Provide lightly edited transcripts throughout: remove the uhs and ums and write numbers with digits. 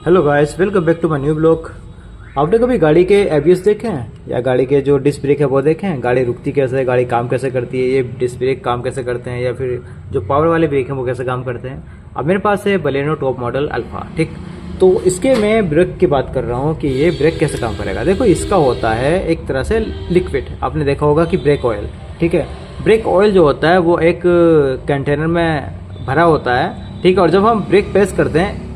Hello guys, welcome back to my new blog. आपने कभी गाड़ी के एबीएस देखे हैं या गाड़ी के जो डिस्क ब्रेक है वो देखे हैं? गाड़ी रुकती कैसे है, गाड़ी काम कैसे करती है, ये डिस्क ब्रेक काम कैसे करते हैं, या फिर जो पावर वाले ब्रेक हैं वो कैसे काम करते हैं। अब मेरे पास है बलेनो टॉप मॉडल अल्फा, ठीक। तो इसके मैं ब्रेक की बात कर रहा हूँ कि ये ब्रेक कैसे काम करेगा। देखो, इसका होता है एक तरह से लिक्विड, आपने देखा होगा कि ब्रेक ऑयल, ठीक है। ब्रेक ऑयल जो होता है वो एक कंटेनर में भरा होता है, ठीक है। और जब हम ब्रेक प्रेस करते हैं,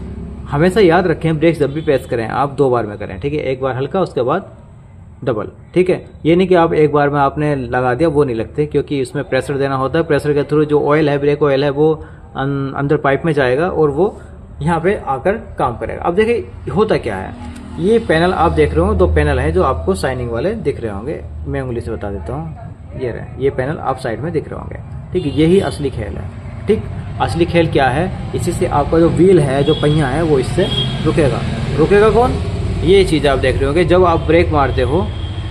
हमेशा याद रखें ब्रेक जब भी प्रेस करें आप 2 बार में करें, ठीक है। एक बार हल्का, उसके बाद डबल, ठीक है। ये नहीं कि आप एक बार में आपने लगा दिया, वो नहीं लगते, क्योंकि इसमें प्रेशर देना होता है। प्रेशर के थ्रू जो ऑयल है, ब्रेक ऑयल है, वो अंदर पाइप में जाएगा और वो यहाँ पे आकर काम करेगा। अब देखिए होता क्या है, ये पैनल आप देख रहे हो, 2 पैनल है जो आपको शाइनिंग वाले दिख रहे होंगे। मैं उंगली से बता देता हूँ, ये रहे, ये पैनल आप साइड में दिख रहे होंगे, ठीक है। यही असली खेल है, ठीक। असली खेल क्या है, इसी से आपका जो व्हील है, जो पहिया है, वो इससे रुकेगा। रुकेगा कौन? ये चीज़ आप देख रहे होंगे जब आप ब्रेक मारते हो,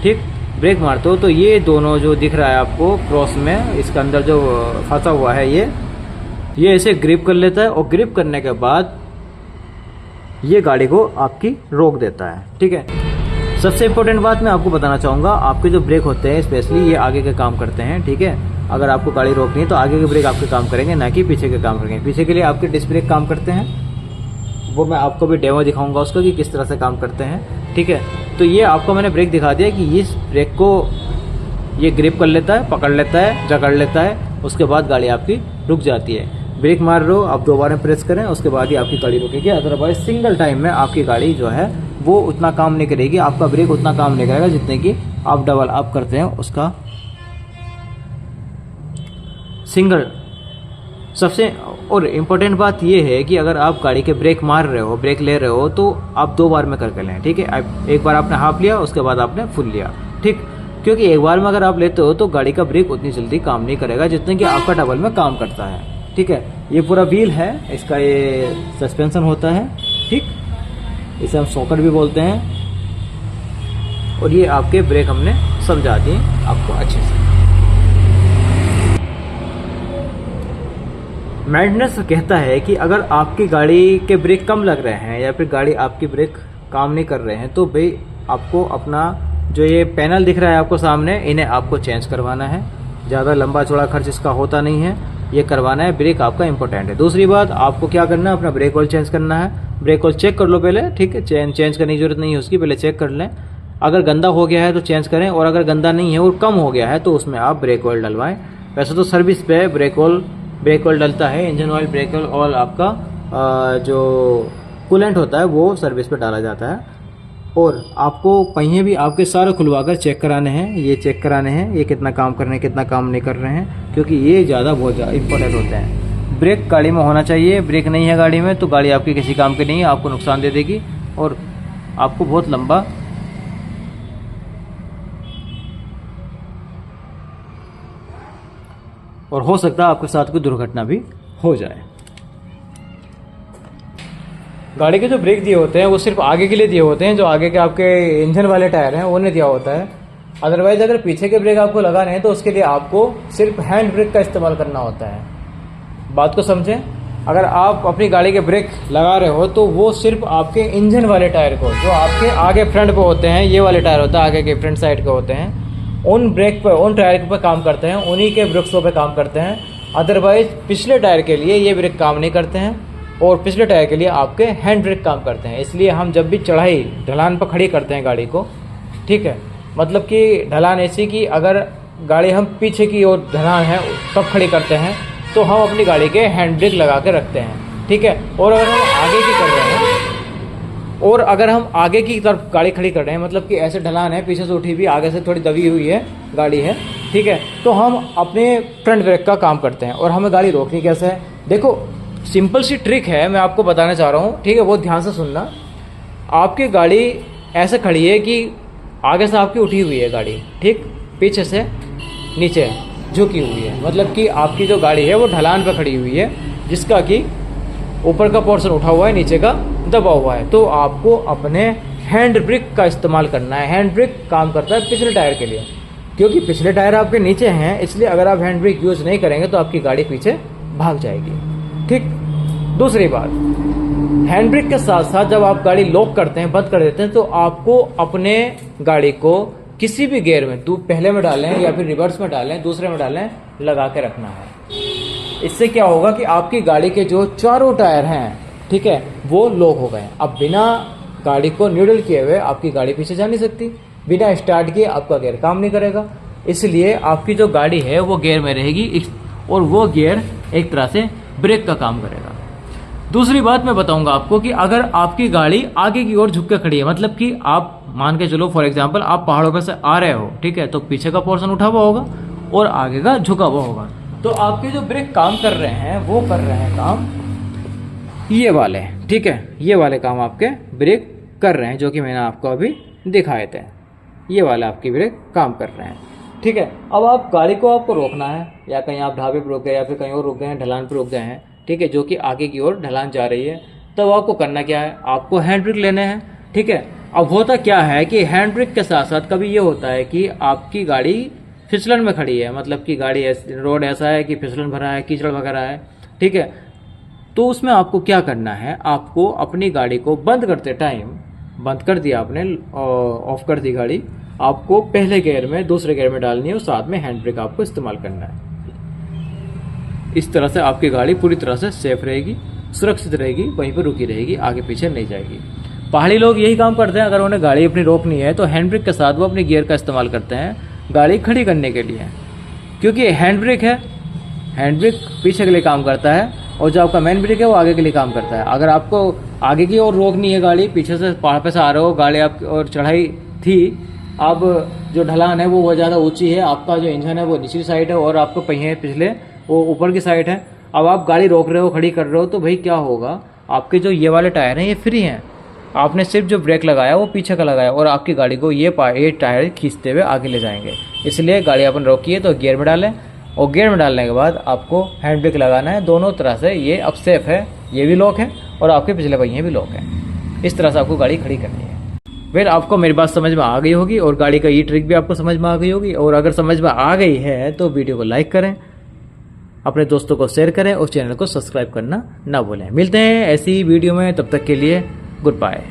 ठीक। ब्रेक मारते हो तो ये दोनों जो दिख रहा है आपको क्रॉस में, इसके अंदर जो फंसा हुआ है, ये ऐसे ग्रिप कर लेता है और ग्रिप करने के बाद ये गाड़ी को आपकी रोक देता है, ठीक है। सबसे इम्पोर्टेंट बात मैं आपको बताना चाहूँगा, आपके जो ब्रेक होते हैं स्पेशली ये आगे के काम करते हैं, ठीक है। अगर आपको गाड़ी रोकनी है तो आगे के ब्रेक आपके काम करेंगे, ना कि पीछे के काम करेंगे। पीछे के लिए आपके डिस्क ब्रेक काम करते हैं, वो मैं आपको भी डेमो दिखाऊंगा उसका कि किस तरह से काम करते हैं, ठीक है। तो ये आपको मैंने ब्रेक दिखा दिया कि इस ब्रेक को ये ग्रिप कर लेता है, पकड़ लेता है, जकड़ लेता है, उसके बाद गाड़ी आपकी रुक जाती है। ब्रेक मार रहे हो आप 2 बार प्रेस करें, उसके बाद ही आपकी गाड़ी रुकेगी। अदरवाइज सिंगल टाइम में आपकी गाड़ी जो है वो उतना काम नहीं करेगी, आपका ब्रेक उतना काम नहीं करेगा जितने की आप डबल अप करते हैं उसका सिंगल। सबसे और इम्पोर्टेंट बात यह है कि अगर आप गाड़ी के ब्रेक मार रहे हो, ब्रेक ले रहे हो, तो आप 2 बार में करके लें, ठीक है। एक बार आपने हाफ लिया, उसके बाद आपने फुल लिया, ठीक। क्योंकि एक बार में अगर आप लेते हो तो गाड़ी का ब्रेक उतनी जल्दी काम नहीं करेगा जितने कि आपका डबल में काम करता है, ठीक है। ये पूरा व्हील है, इसका ये सस्पेंशन होता है, ठीक। इसे हम सॉकेट भी बोलते हैं। और ये आपके ब्रेक हमने समझा दिए आपको अच्छे से। मेंटेनेंस कहता है कि अगर आपकी गाड़ी के ब्रेक कम लग रहे हैं या फिर गाड़ी आपकी ब्रेक काम नहीं कर रहे हैं, तो भाई आपको अपना जो ये पैनल दिख रहा है आपको सामने, इन्हें आपको चेंज करवाना है। ज़्यादा लंबा चौड़ा खर्च इसका होता नहीं है, ये करवाना है। ब्रेक आपका इंपॉर्टेंट है। दूसरी बात, आपको क्या करना है, अपना ब्रेक ऑयल चेंज करना है। ब्रेक ऑयल चेक कर लो पहले, ठीक है। चेंज करने की जरूरत नहीं है उसकी, पहले चेक कर लें। अगर गंदा हो गया है तो चेंज करें, और अगर गंदा नहीं है और कम हो गया है तो उसमें आप ब्रेक ऑयल डलवाएं। वैसे तो सर्विस पे ब्रेक ऑयल डलता है, इंजन ऑयल, ब्रेक ऑयल आपका जो कूलेंट होता है वो सर्विस पे डाला जाता है। और आपको पहिए भी आपके सारे खुलवाकर चेक कराने हैं, ये चेक कराने हैं ये कितना काम कर रहे हैं, कितना काम नहीं कर रहे हैं, क्योंकि ये बहुत ज़्यादा इंपॉर्टेंट होते हैं। ब्रेक गाड़ी में होना चाहिए, ब्रेक नहीं है गाड़ी में तो गाड़ी आपकी किसी काम की नहीं है, आपको नुकसान दे देगी और आपको बहुत लंबा और हो सकता है आपके साथ कोई दुर्घटना भी हो जाए। गाड़ी के जो ब्रेक दिए होते हैं वो सिर्फ आगे के लिए दिए होते हैं, जो आगे के आपके इंजन वाले टायर हैं उन्हें दिया होता है। अदरवाइज अगर पीछे के ब्रेक आपको लगाने हैं तो उसके लिए आपको सिर्फ हैंड ब्रेक का इस्तेमाल करना होता है। बात को समझें, अगर आप अपनी गाड़ी के ब्रेक लगा रहे हो तो वो सिर्फ आपके इंजन वाले टायर को, जो आपके आगे फ्रंट पे होते हैं, ये वाले टायर होता है आगे के फ्रंट साइड के होते हैं, उन ब्रेक पर, उन टायर पर काम करते हैं, उन्हीं के ब्रेक्सों पे काम करते हैं। अदरवाइज पिछले टायर के लिए ये ब्रेक काम नहीं करते हैं और पिछले टायर के लिए आपके हैंड ब्रेक काम करते हैं। इसलिए हम जब भी चढ़ाई ढलान पर खड़ी करते हैं गाड़ी को, ठीक है, मतलब कि ढलान ऐसी कि अगर गाड़ी हम पीछे की ओर ढलान है तब खड़ी करते हैं तो हम अपनी गाड़ी के हैंड ब्रेक लगा के रखते हैं, ठीक है। और अगर हम आगे की कर रहे हैं, और अगर हम आगे की तरफ गाड़ी खड़ी कर रहे हैं, मतलब कि ऐसे ढलान है, पीछे से उठी हुई, आगे से थोड़ी दबी हुई है गाड़ी है, ठीक है, तो हम अपने फ्रंट ब्रेक का काम करते हैं। और हमें गाड़ी रोकनी कैसे है, देखो सिंपल सी ट्रिक है, मैं आपको बताना चाह रहा हूँ, ठीक है, बहुत ध्यान से सुनना। आपकी गाड़ी ऐसे खड़ी है कि आगे से आपकी उठी हुई है गाड़ी, ठीक, पीछे से नीचे झुकी हुई है, मतलब कि आपकी जो गाड़ी है वो ढलान पर खड़ी हुई है, जिसका कि ऊपर का पोर्शन उठा हुआ है, नीचे का दबा हुआ है। तो आपको अपने हैंड ब्रेक का इस्तेमाल करना है। हैंड ब्रेक काम करता है पिछले टायर के लिए, क्योंकि पिछले टायर आपके नीचे हैं, इसलिए अगर आप हैंड ब्रेक यूज़ नहीं करेंगे तो आपकी गाड़ी पीछे भाग जाएगी, ठीक। दूसरी बात, हैंड ब्रेक के साथ साथ जब आप गाड़ी लॉक करते हैं, बंद कर देते हैं, तो आपको अपने गाड़ी को किसी भी गियर में, पहले में डालें या फिर रिवर्स में डालें, दूसरे में डालें, लगा के रखना है। इससे क्या होगा कि आपकी गाड़ी के जो चारों टायर हैं, ठीक है, वो लॉक हो गए। अब बिना गाड़ी को न्यूट्रल किए हुए आपकी गाड़ी पीछे जा नहीं सकती, बिना स्टार्ट किए आपका गियर काम नहीं करेगा। इसलिए आपकी जो गाड़ी है वो गियर में रहेगी और वो गियर एक तरह से ब्रेक का काम करेगा। दूसरी बात मैं बताऊंगा आपको कि अगर आपकी गाड़ी आगे की ओर झुक के खड़ी है, मतलब कि आप मान के चलो फॉर एग्जांपल आप पहाड़ों पर से आ रहे हो, ठीक है, तो पीछे का पोर्शन उठा हुआ होगा और आगे का झुका हुआ होगा, तो आपके जो ब्रेक काम कर रहे हैं वो कर रहे हैं काम ये वाले, ठीक है, ये वाले काम आपके ब्रेक कर रहे हैं, जो कि मैंने आपको अभी दिखाए थे। ये वाले आपकी ब्रेक काम कर रहे हैं, ठीक है। अब आप गाड़ी को आपको रोकना है, या कहीं आप ढाबे पर रुक गए या फिर कहीं और रुक गए हैं, ढलान पर रुक गए हैं, ठीक है, जो कि आगे की ओर ढलान जा रही है, तब आपको करना क्या है, आपको हैंड ब्रेक लेने हैं, ठीक है। अब होता क्या है कि हैंड ब्रेक के साथ साथ कभी ये होता है कि आपकी गाड़ी फिसलन में खड़ी है, मतलब कि गाड़ी रोड ऐसा है कि फिसलन भरा है, कीचड़ वगैरह है, ठीक है, तो उसमें आपको क्या करना है, आपको अपनी गाड़ी को बंद करते टाइम, बंद कर दिया आपने, ऑफ कर दी गाड़ी, आपको पहले गियर में दूसरे गियर में डालनी है और साथ में हैंड ब्रेक आपको इस्तेमाल करना है। इस तरह से आपकी गाड़ी पूरी तरह से सेफ रहेगी, सुरक्षित रहेगी, वहीं पर रुकी रहेगी, आगे पीछे नहीं जाएगी। पहाड़ी लोग यही काम करते हैं, अगर उन्हें गाड़ी अपनी रोकनी है तो हैंड ब्रेक के साथ वो अपने गियर का इस्तेमाल करते हैं गाड़ी खड़ी करने के लिए, क्योंकि हैंड ब्रेक है, हैंड ब्रेक पीछे के लिए काम करता है और जो आपका मेन ब्रेक है वो आगे के लिए काम करता है। अगर आपको आगे की ओर रोकनी है गाड़ी, पीछे से पहाड़ पे से आ रहे हो, गाड़ी आपकी और चढ़ाई थी, अब जो ढलान है वो ज़्यादा ऊंची है, आपका जो इंजन है वो निचली साइड है और आपको पहिए पिछले वो ऊपर की साइड है, अब आप गाड़ी रोक रहे हो, खड़ी कर रहे हो, तो भाई क्या होगा, आपके जो ये वाले टायर हैं ये फ्री हैं, आपने सिर्फ जो ब्रेक लगाया वो पीछे का लगाया और आपकी गाड़ी को ये टायर खींचते हुए आगे ले जाएंगे। इसलिए गाड़ी अपन रोकी है तो गियर में डालें और गियर में डालने के बाद आपको हैंड ब्रेक लगाना है, दोनों तरह से ये अब सेफ है, ये भी लॉक है और आपके पिछले पहिए भी लॉक है। इस तरह से आपको गाड़ी खड़ी करनी है। फिर आपको मेरी बात समझ में आ गई होगी और गाड़ी का ये ट्रिक भी आपको समझ में आ गई होगी, और अगर समझ में आ गई है तो वीडियो को लाइक करें, अपने दोस्तों को शेयर करें और चैनल को सब्सक्राइब करना ना भूलें। मिलते हैं ऐसी वीडियो में, तब तक के लिए गुड बाय।